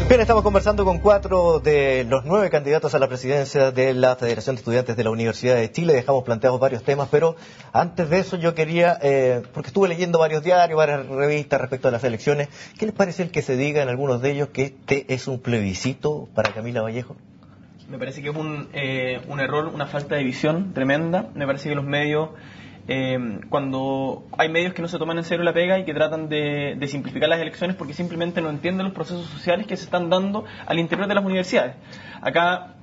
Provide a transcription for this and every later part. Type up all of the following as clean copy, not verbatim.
Bien, estamos conversando con 4 de los 9 candidatos a la presidencia de la Federación de Estudiantes de la Universidad de Chile. Dejamos planteados varios temas, pero antes de eso yo quería, porque estuve leyendo varios diarios, varias revistas respecto a las elecciones, ¿qué les parece el que se diga en algunos de ellos que este es un plebiscito para Camila Vallejo? Me parece que es un error, una falta de visión tremenda. Me parece que los medios, cuando hay medios que no se toman en serio la pega y que tratan de simplificar las elecciones porque simplemente no entienden los procesos sociales que se están dando al interior de las universidades. Acá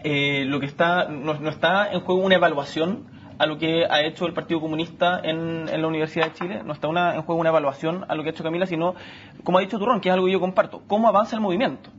lo que está no está en juego una evaluación a lo que ha hecho el Partido Comunista en la Universidad de Chile, no está en juego una evaluación a lo que ha hecho Camila, sino, como ha dicho Turrón, que es algo que yo comparto, cómo avanza el movimiento.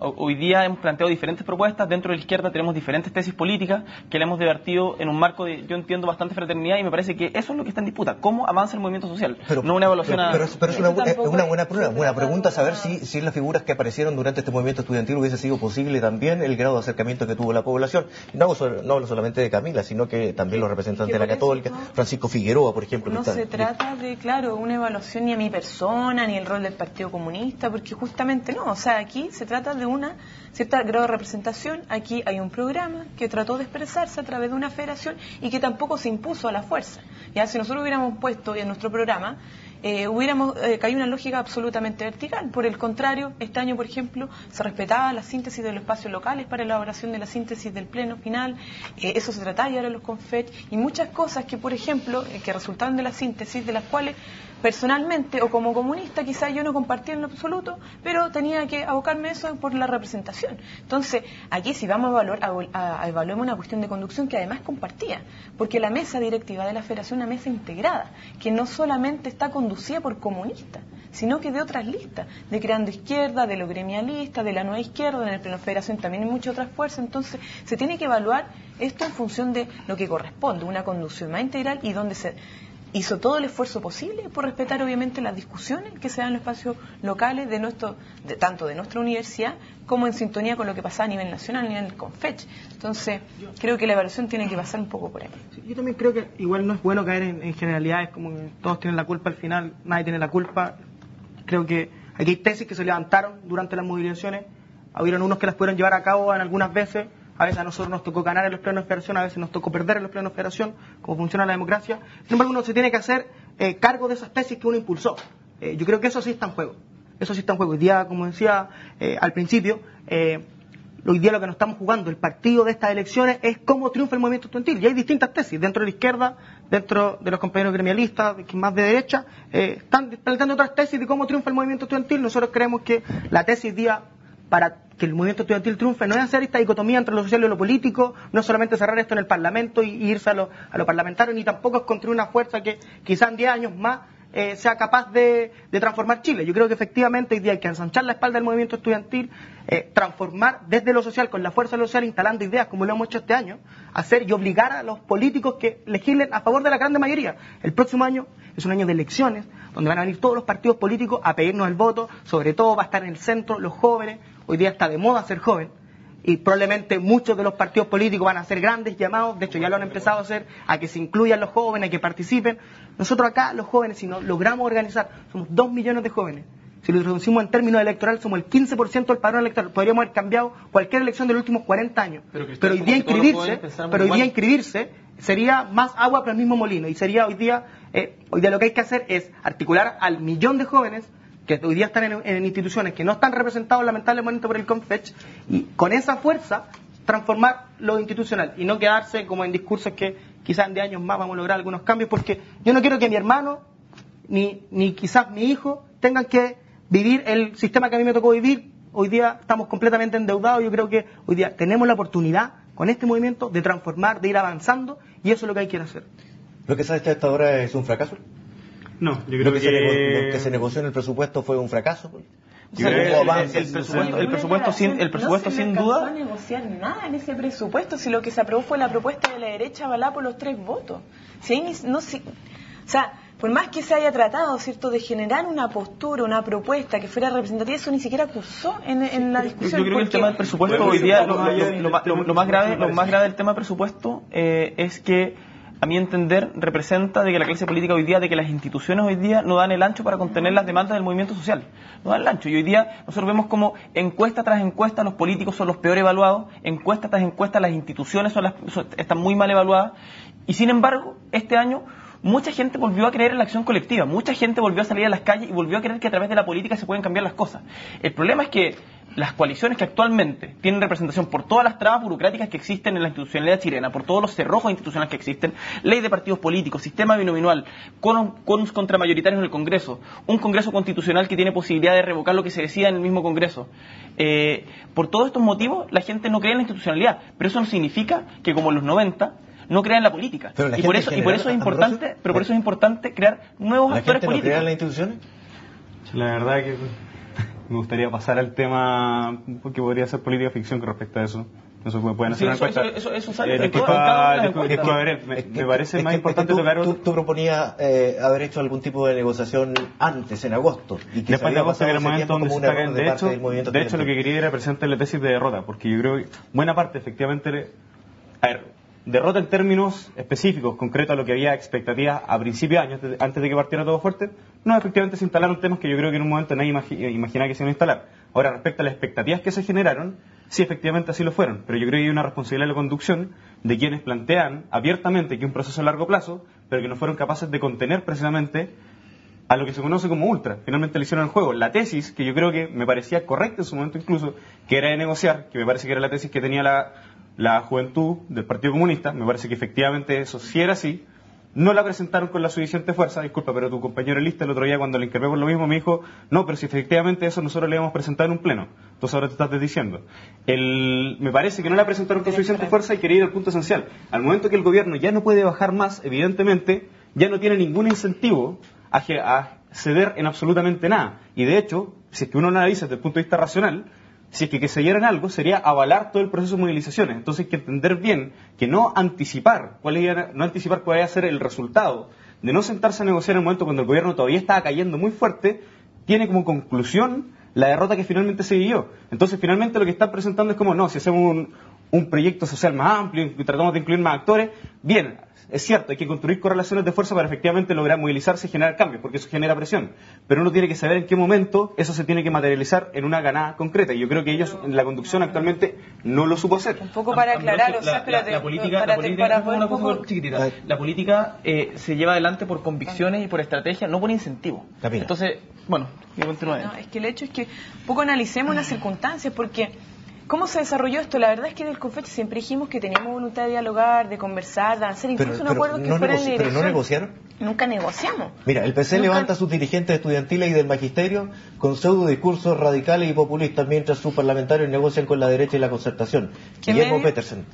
Hoy día hemos planteado diferentes propuestas, dentro de la izquierda tenemos diferentes tesis políticas que le hemos debatido en un marco de, yo entiendo, bastante fraternidad, y me parece que eso es lo que está en disputa, cómo avanza el movimiento social, no una evaluación pero es una buena pregunta saber si las figuras que aparecieron durante este movimiento estudiantil hubiese sido posible también el grado de acercamiento que tuvo la población. No hablo solamente de Camila, sino que también los representantes de la Católica, Francisco Figueroa, por ejemplo. No se trata de, una evaluación ni a mi persona, ni el rol del Partido Comunista, porque justamente no, o sea, aquí se trata de una cierta grado de representación. Aquí hay un programa que trató de expresarse a través de una federación y que tampoco se impuso a la fuerza. Ya, si nosotros hubiéramos puesto en nuestro programa, hubiéramos caído una lógica absolutamente vertical. Por el contrario, este año, por ejemplo, se respetaba la síntesis de los espacios locales para la elaboración de la síntesis del pleno final. Eso se trataba y ahora los CONFECH y muchas cosas que, por ejemplo, que resultaron de la síntesis, de las cuales personalmente o como comunista quizás yo no compartía en lo absoluto, pero tenía que abocarme a eso por la representación. Entonces, aquí si vamos a evaluemos una cuestión de conducción que además compartía, porque la mesa directiva de la federación es una mesa integrada, que no solamente está conducida por comunistas, sino que de otras listas, de Creando Izquierda, de los gremialistas, de la Nueva Izquierda, en el pleno federación también hay muchas otras fuerzas. Entonces, se tiene que evaluar esto en función de lo que corresponde, una conducción más integral y donde se hizo todo el esfuerzo posible por respetar obviamente las discusiones que se dan en los espacios locales tanto de nuestra universidad como en sintonía con lo que pasa a nivel nacional, a nivel del CONFECH. Entonces, creo que la evaluación tiene que pasar un poco por ahí. Sí, yo también creo que igual no es bueno caer en generalidades como que todos tienen la culpa al final, nadie tiene la culpa. Creo que aquí hay tesis que se levantaron durante las movilizaciones, hubieron unos que las pudieron llevar a cabo en algunas veces. A veces a nosotros nos tocó ganar en los plenos de federación, a veces nos tocó perder en los plenos de federación, como funciona la democracia. Sin embargo, uno se tiene que hacer cargo de esas tesis que uno impulsó. Yo creo que eso sí está en juego. Eso sí está en juego. Hoy día, como decía al principio, hoy día lo que nos estamos jugando, el partido de estas elecciones, es cómo triunfa el movimiento estudiantil. Y hay distintas tesis dentro de la izquierda, dentro de los compañeros gremialistas, más de derecha, están planteando otras tesis de cómo triunfa el movimiento estudiantil. Nosotros creemos que la tesis hoy día, para que el movimiento estudiantil triunfe, no es hacer esta dicotomía entre lo social y lo político, no es solamente cerrar esto en el Parlamento y irse a lo parlamentario, ni tampoco es construir una fuerza que quizá en 10 años más sea capaz de transformar Chile. Yo creo que efectivamente hoy día hay que ensanchar la espalda del movimiento estudiantil, transformar desde lo social, con la fuerza social, instalando ideas como lo hemos hecho este año, hacer y obligar a los políticos que legislen a favor de la grande mayoría. El próximo año es un año de elecciones, donde van a venir todos los partidos políticos a pedirnos el voto, sobre todo va a estar en el centro los jóvenes. Hoy día está de moda ser joven y probablemente muchos de los partidos políticos van a hacer grandes llamados, de hecho ya lo han empezado a hacer, a que se incluyan los jóvenes, a que participen. Nosotros acá, los jóvenes, si nos logramos organizar, somos 2 millones de jóvenes. Si lo reducimos en términos electorales, somos el 15% del padrón electoral. Podríamos haber cambiado cualquier elección de los últimos 40 años. Pero hoy día inscribirse sería más agua para el mismo molino. Y sería hoy día lo que hay que hacer es articular al millón de jóvenes que hoy día están en instituciones que no están representados lamentablemente por el CONFECH, y con esa fuerza transformar lo institucional y no quedarse como en discursos que quizás en 10 años más vamos a lograr algunos cambios, porque yo no quiero que mi hermano ni quizás mi hijo tengan que vivir el sistema que a mí me tocó vivir. Hoy día estamos completamente endeudados. Yo creo que hoy día tenemos la oportunidad con este movimiento de transformar, de ir avanzando, y eso es lo que hay que hacer. ¿Lo que se ha hecho hasta ahora es un fracaso? No, yo creo lo que se negoció en el presupuesto fue un fracaso. El presupuesto sin duda. No se negociar nada en ese presupuesto, si lo que se aprobó fue la propuesta de la derecha avalada por los 3 votos. Por más que se haya tratado, ¿cierto?, de generar una postura, una propuesta que fuera representativa, eso ni siquiera cursó en la discusión. Yo creo que el tema del presupuesto hoy día, lo más grave del tema del presupuesto es que a mi entender, representa de que la clase política hoy día, de que las instituciones hoy día no dan el ancho para contener las demandas del movimiento social. No dan el ancho. Y hoy día nosotros vemos como encuesta tras encuesta los políticos son los peor evaluados, encuesta tras encuesta las instituciones están muy mal evaluadas. Y sin embargo, este año mucha gente volvió a creer en la acción colectiva, mucha gente volvió a salir a las calles y volvió a creer que a través de la política se pueden cambiar las cosas. El problema es que las coaliciones que actualmente tienen representación por todas las trabas burocráticas que existen en la institucionalidad chilena, por todos los cerrojos institucionales que existen, ley de partidos políticos, sistema binominal, quórums contramayoritarios en el Congreso, un Congreso constitucional que tiene posibilidad de revocar lo que se decida en el mismo Congreso. Por todos estos motivos, la gente no cree en la institucionalidad, pero eso no significa que como en los 90 no crea en la política. Pero Por eso es importante crear nuevos actores políticos. ¿La gente no crea en las instituciones? La verdad que me gustaría pasar al tema, porque podría ser política ficción con respecto a eso. Eso pueden hacer una encuesta. Eso sale me parece más importante tocar tú proponías haber hecho algún tipo de negociación antes, en agosto, y que después de agosto, que era el momento donde se está cayendo. De hecho, lo que quería era presentar la tesis de derrota, porque yo creo que buena parte, efectivamente, derrota en términos específicos, concretos a lo que había expectativas a principios de año, antes de que partiera todo fuerte. No, efectivamente se instalaron temas que yo creo que en un momento nadie imaginaba que se iban a instalar. Ahora, respecto a las expectativas que se generaron, sí, efectivamente así lo fueron, pero yo creo que hay una responsabilidad de la conducción de quienes plantean abiertamente que es un proceso a largo plazo, pero que no fueron capaces de contener precisamente a lo que se conoce como ultra. Finalmente le hicieron el juego. La tesis, que yo creo que me parecía correcta en su momento incluso, que era de negociar, que me parece que era la tesis que tenía la juventud del Partido Comunista, me parece que efectivamente eso sí era así, no la presentaron con la suficiente fuerza. Disculpa, pero tu compañero en lista el otro día cuando le increpé por lo mismo me dijo, no, pero si efectivamente eso nosotros le íbamos a presentar en un pleno. Entonces ahora te estás desdiciendo. Me parece que no la presentaron con suficiente fuerza y quería ir al punto esencial. Al momento que el gobierno ya no puede bajar más, evidentemente, ya no tiene ningún incentivo a ceder en absolutamente nada. Y de hecho, si es que uno analiza desde el punto de vista racional, si es que se dieran algo, sería avalar todo el proceso de movilizaciones. Entonces hay que entender bien que no anticipar cuál iba a ser el resultado de no sentarse a negociar en el momento cuando el gobierno todavía estaba cayendo muy fuerte, tiene como conclusión la derrota que finalmente se vivió. Entonces finalmente lo que están presentando es como, no, si hacemos un proyecto social más amplio y tratamos de incluir más actores, bien, es cierto, hay que construir correlaciones de fuerza para efectivamente lograr movilizarse y generar cambios, porque eso genera presión. Pero uno tiene que saber en qué momento eso se tiene que materializar en una ganada concreta. Y yo creo que ellos, en la conducción actualmente, no lo supo hacer. Un poco para aclarar, o sea, espérate, la política se lleva adelante por convicciones y por estrategia, no por incentivo. Entonces, bueno, yo continúo. No, es que el hecho es que un poco analicemos las circunstancias, porque ¿cómo se desarrolló esto? La verdad es que en el CONFECH siempre dijimos que teníamos voluntad de dialogar, de conversar, de hacer incluso un acuerdo que fuera en la dirección. ¿Pero no negociaron? Nunca negociamos. Mira, el PC levanta a sus dirigentes estudiantiles y del magisterio con pseudo discursos radicales y populistas mientras sus parlamentarios negocian con la derecha y la concertación. Guillermo Petersen.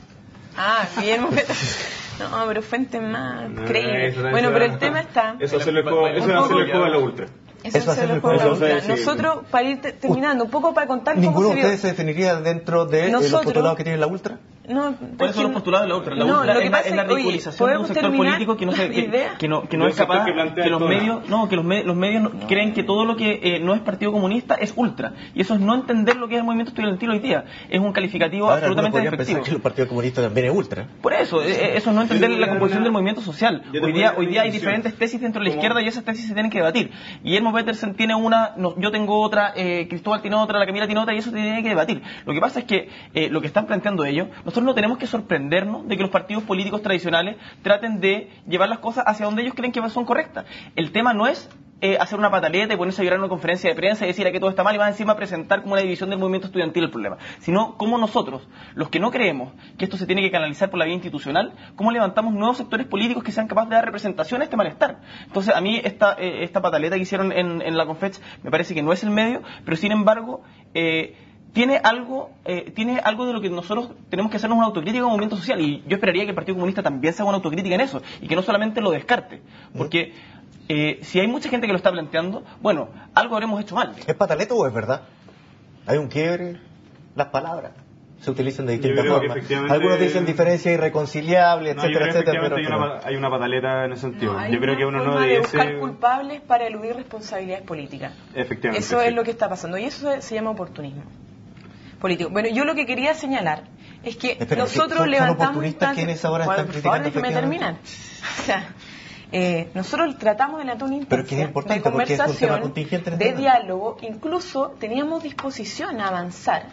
Guillermo Petersen. No, pero fuentes más creíbles. Bueno, pero el tema está... Eso va a ser el juego de la ultra. Eso es el juego de la ultra. Nosotros, para ir terminando, un poco para contar cómo se vio. ¿Ninguno de ustedes se definiría dentro de los postulados que tiene la ultra? No, ¿cuáles son los postulados de la ultra? La ultra es la ridiculización de un sector político que no es capaz, que los medios creen que todo lo que no es Partido Comunista es ultra, y eso es no entender lo que es el movimiento estudiantil hoy día. Es un calificativo absolutamente despectivo. Que el Partido Comunista también es ultra. Por eso es no entender la composición del movimiento social. Hoy día hay diferentes tesis dentro de la izquierda y esas tesis se tienen que debatir. Guillermo Petersen tiene una, yo tengo otra, Cristóbal tiene otra, la Camila tiene otra, y eso se tiene que debatir. Lo que pasa es que lo que están planteando ellos, nosotros no tenemos que sorprendernos de que los partidos políticos tradicionales traten de llevar las cosas hacia donde ellos creen que son correctas. El tema no es hacer una pataleta y ponerse a llorar en una conferencia de prensa y decir que todo está mal y más encima presentar como una división del movimiento estudiantil el problema, sino cómo nosotros, los que no creemos que esto se tiene que canalizar por la vía institucional, cómo levantamos nuevos sectores políticos que sean capaces de dar representación a este malestar. Entonces a mí esta pataleta que hicieron en la Confech me parece que no es el medio, pero sin embargo tiene algo de lo que nosotros tenemos que hacernos una autocrítica como movimiento social, y yo esperaría que el Partido Comunista también se haga una autocrítica en eso y que no solamente lo descarte, porque si hay mucha gente que lo está planteando, bueno, algo habremos hecho mal. ¿Es pataleta o es verdad? Hay un quiebre, las palabras se utilizan de distintas formas. Algunos dicen diferencia irreconciliable, etcétera, etcétera. Hay una pataleta en ese sentido. No, yo creo que uno no debe buscar culpables para eludir responsabilidades políticas. Efectivamente. Eso es lo que está pasando y eso se llama oportunismo político. Bueno, yo lo que quería señalar Es que nosotros levantamos ¿quiénes ahora están criticando? Déjeme terminar. O sea, nosotros tratamos de levantar una instancia de conversación, de diálogo, incluso teníamos disposición a avanzar,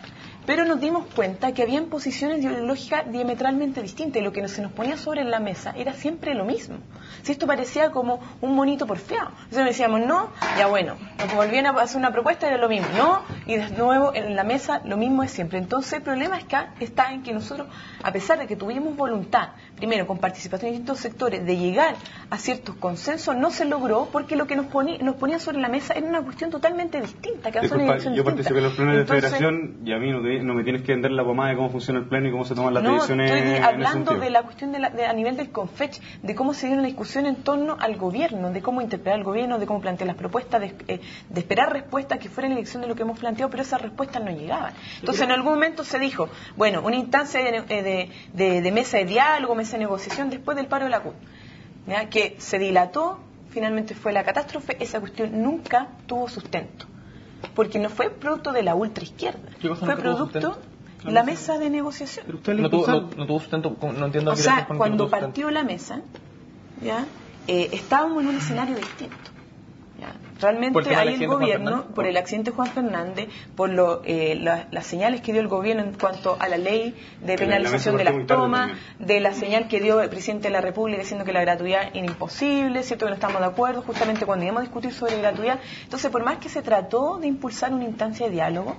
pero nos dimos cuenta que habían posiciones ideológicas diametralmente distintas y lo que se nos ponía sobre la mesa era siempre lo mismo. Si esto parecía como un monito porfiado. Entonces decíamos, no, ya bueno, nos volvían a hacer una propuesta, era lo mismo, no, y de nuevo en la mesa lo mismo es siempre. Entonces el problema está en que nosotros, a pesar de que tuvimos voluntad, primero con participación de distintos sectores, de llegar a ciertos consensos, no se logró porque lo que nos ponía sobre la mesa era una cuestión totalmente distinta. Que yo participé en los plenos de federación y a mí no me tienes que vender la pomada de cómo funciona el pleno y cómo se toman las decisiones. Estoy hablando de la cuestión a nivel del CONFECH, de cómo se dio una discusión en torno al gobierno, de cómo interpretar al gobierno, de cómo plantear las propuestas, de esperar respuestas que fueran en elección de lo que hemos planteado, pero esas respuestas no llegaban. Entonces en algún momento se dijo, bueno, una instancia de mesa de diálogo, mesa de negociación después del paro de la CUT, ¿ya? Que se dilató, finalmente fue la catástrofe, esa cuestión nunca tuvo sustento. Porque no fue producto de la ultraizquierda, fue producto de la mesa de negociación. Pero usted no tuvo sustento, no entiendo. O sea, cuando partió la mesa, ¿ya? Estábamos en un escenario distinto. ¿Ya? Realmente ahí el gobierno, por el accidente de Juan Fernández, por las señales que dio el gobierno en cuanto a la ley de penalización de las tomas, de la señal que dio el presidente de la República diciendo que la gratuidad era imposible, cierto que no estamos de acuerdo, justamente cuando íbamos a discutir sobre gratuidad. Entonces, por más que se trató de impulsar una instancia de diálogo,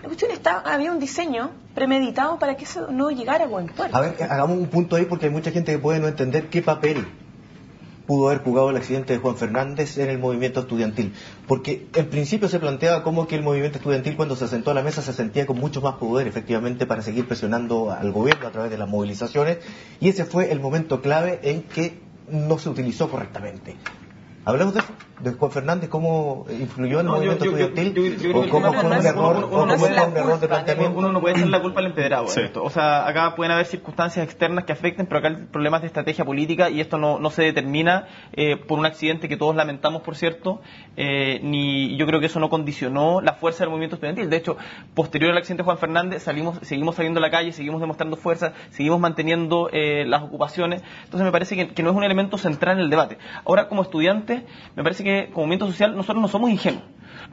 la cuestión había un diseño premeditado para que eso no llegara a buen puerto. A ver, hagamos un punto ahí porque hay mucha gente que puede no entender qué papel pudo haber jugado el accidente de Juan Fernández en el movimiento estudiantil. Porque en principio se planteaba como que el movimiento estudiantil cuando se sentó a la mesa se sentía con mucho más poder efectivamente para seguir presionando al gobierno a través de las movilizaciones y ese fue el momento clave en que no se utilizó correctamente. Hablemos de eso, de Juan Fernández, cómo influyó en el movimiento estudiantil, o cómo fue un error de planteamiento. Uno no puede echar la culpa al empedrado. Sí. O sea, acá pueden haber circunstancias externas que afecten, pero acá el problema es de estrategia política y esto no se determina por un accidente que todos lamentamos, por cierto, ni yo creo que eso no condicionó la fuerza del movimiento estudiantil. De hecho, posterior al accidente de Juan Fernández, seguimos saliendo a la calle, seguimos demostrando fuerza, seguimos manteniendo las ocupaciones. Entonces me parece que no es un elemento central en el debate. Ahora, como estudiantes, me parece que como movimiento social nosotros no somos ingenuos.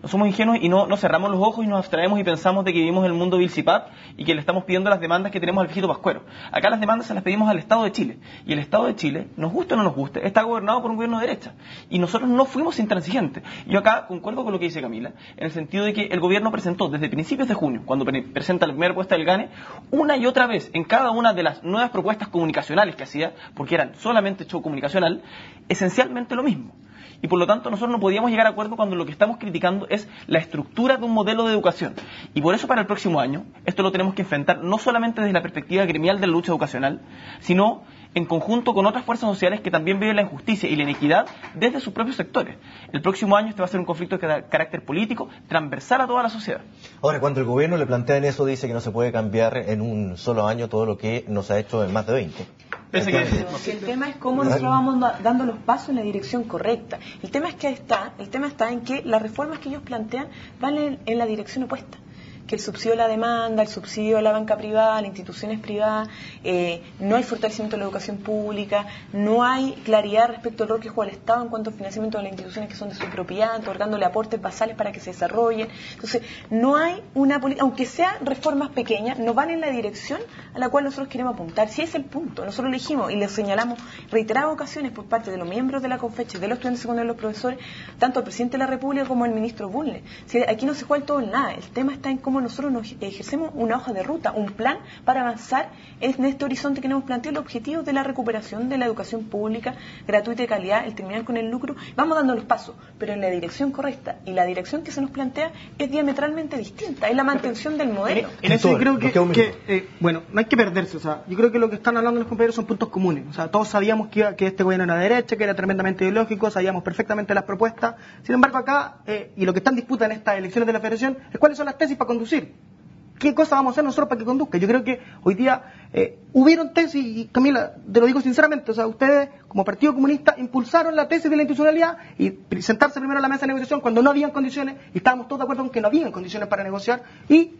No somos ingenuos y no cerramos los ojos y nos abstraemos y pensamos de que vivimos en el mundo Vilcipap y que le estamos pidiendo las demandas que tenemos al viejito Pascuero. Acá las demandas se las pedimos al Estado de Chile. Y el Estado de Chile, nos guste o no nos guste, está gobernado por un gobierno de derecha. Y nosotros no fuimos intransigentes. Yo acá concuerdo con lo que dice Camila, en el sentido de que el gobierno presentó desde principios de junio, cuando presenta la primera propuesta del GANE, una y otra vez en cada una de las nuevas propuestas comunicacionales que hacía, porque eran solamente show comunicacional, esencialmente lo mismo. Y por lo tanto nosotros no podíamos llegar a acuerdo cuando lo que estamos criticando es la estructura de un modelo de educación. Y por eso para el próximo año esto lo tenemos que enfrentar no solamente desde la perspectiva gremial de la lucha educacional, sino en conjunto con otras fuerzas sociales que también viven la injusticia y la inequidad desde sus propios sectores. El próximo año este va a ser un conflicto de carácter político transversal a toda la sociedad. Ahora, cuando el gobierno le plantea en eso, dice que no se puede cambiar en un solo año todo lo que nos ha hecho en más de 20. El tema es cómo nosotros vamos dando los pasos en la dirección correcta. El tema está en que las reformas que ellos plantean van en la dirección opuesta. Que el subsidio a la demanda, el subsidio a la banca privada, a las instituciones privadas, no hay fortalecimiento de la educación pública, no hay claridad respecto al rol que juega el Estado en cuanto al financiamiento de las instituciones que son de su propiedad, otorgándole aportes basales para que se desarrollen. Entonces, no hay una política, aunque sean reformas pequeñas, no van en la dirección a la cual nosotros queremos apuntar. Si es el punto, nosotros lo dijimos y le señalamos reiteradas ocasiones por parte de los miembros de la CONFECH, de los estudiantes secundarios y los profesores, tanto al presidente de la República como al ministro Bunle. Si aquí no se juega el todo en nada, el tema está en cómo nosotros nos ejercemos una hoja de ruta, un plan para avanzar en este horizonte que nos hemos planteado, el objetivo de la recuperación de la educación pública, gratuita y de calidad, el terminar con el lucro. Vamos dando los pasos, pero en la dirección correcta, y la dirección que se nos plantea es diametralmente distinta, es la mantención del modelo. En eso yo creo que bueno, no hay que perderse, o sea, yo creo que lo que están hablando los compañeros son puntos comunes, o sea, todos sabíamos que este gobierno era de derecha, que era tremendamente ideológico, sabíamos perfectamente las propuestas, sin embargo acá, y lo que está en disputa en estas elecciones de la Federación, es cuáles son las tesis para conducir. ¿Qué cosa vamos a hacer nosotros para que conduzca? Yo creo que hoy día hubieron tesis, y Camila, te lo digo sinceramente, o sea, ustedes como Partido Comunista impulsaron la tesis de la institucionalidad y sentarse primero a la mesa de negociación cuando no habían condiciones, y estábamos todos de acuerdo en que no habían condiciones para negociar, y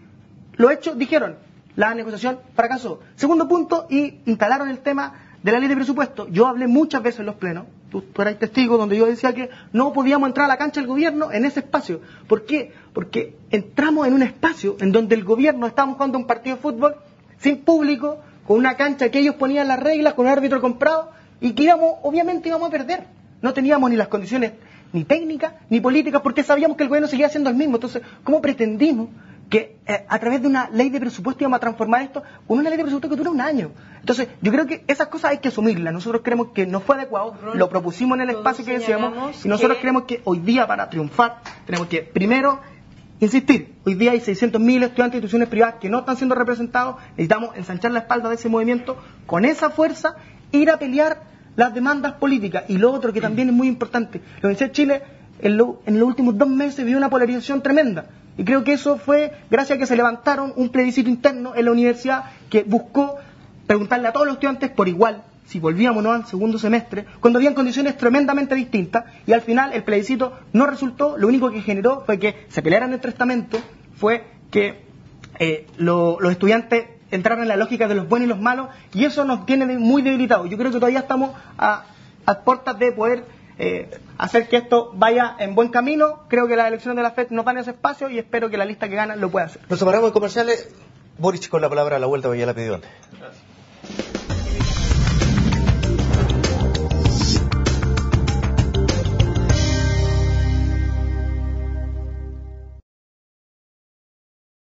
lo hecho, dijeron, la negociación fracasó. Segundo punto, y instalaron el tema de la ley de presupuesto. Yo hablé muchas veces en los plenos, tú eras testigo, donde yo decía que no podíamos entrar a la cancha del gobierno en ese espacio. ¿Por qué? Porque entramos en un espacio en donde el gobierno estábamos jugando un partido de fútbol sin público, con una cancha que ellos ponían las reglas, con un árbitro comprado, y que obviamente íbamos a perder. No teníamos ni las condiciones ni técnicas ni políticas, porque sabíamos que el gobierno seguía siendo el mismo. Entonces, ¿cómo pretendimos que a través de una ley de presupuesto íbamos a transformar esto con una ley de presupuesto que dura un año? Entonces, yo creo que esas cosas hay que asumirlas. Nosotros creemos que no fue adecuado, lo propusimos en el espacio que decíamos, y nosotros creemos que hoy día, para triunfar, tenemos que, primero, insistir. Hoy día hay 600.000 estudiantes de instituciones privadas que no están siendo representados. Necesitamos ensanchar la espalda de ese movimiento, con esa fuerza, ir a pelear las demandas políticas. Y lo otro que también es muy importante, la Universidad de Chile en los últimos 2 meses vivió una polarización tremenda, y creo que eso fue gracias a que se levantaron un plebiscito interno en la universidad que buscó preguntarle a todos los estudiantes por igual si volvíamos o no al segundo semestre, cuando habían condiciones tremendamente distintas, y al final el plebiscito no resultó. Lo único que generó fue que se pelearan entre estamentos, fue que los estudiantes entraron en la lógica de los buenos y los malos, y eso nos tiene muy debilitados. Yo creo que todavía estamos a puertas de poder hacer que esto vaya en buen camino. Creo que las elecciones de la FED nos dan ese espacio, y espero que la lista que gana lo pueda hacer. Nos separamos de comerciales. Boric con la palabra a la vuelta, porque ya la pidió antes.